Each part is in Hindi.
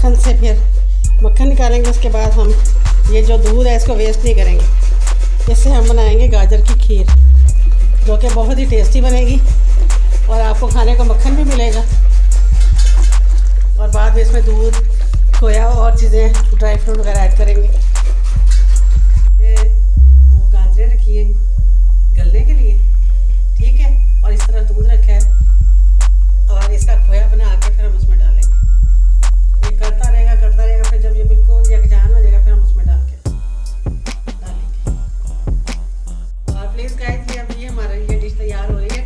मक्खन से फिर मक्खन निकालेंगे। उसके बाद हम ये जो दूध है इसको वेस्ट नहीं करेंगे। इससे हम बनाएंगे गाजर की खीर जो कि बहुत ही टेस्टी बनेगी और आपको खाने को मक्खन भी मिलेगा। और बाद में इसमें दूध, खोया और चीज़ें, ड्राई फ्रूट वगैरह ऐड करेंगे। ये गाजरें रखी हैं गलने के लिए, ठीक है, और इस तरह दूध रखा है और इसका खोया बना के फिर हम उसमें डालेंगे। ये करता रहेगा, फिर जब ये बिल्कुल यकजान हो जाएगा फिर हम उसमें डालेंगे। और प्लीज़ गाइस, ये हमारा ये डिश तैयार हो रही है।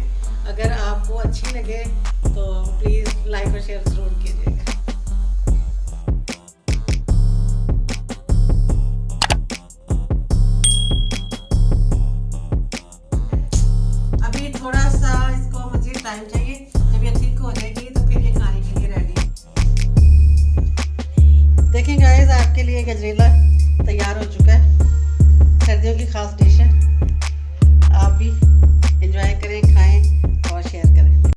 अगर आपको अच्छी लगे तो प्लीज़ लाइक और शेयर ज़रूर कीजिएगा। अभी थोड़ा सा इसको मज़ीद टाइम चाहिए। जब ये थिक हो जाएगी तो फिर ये खाने के लिए रेडी। देखें गाइस, आपके लिए गजरेला तैयार हो चुका है। सर्दियों की खास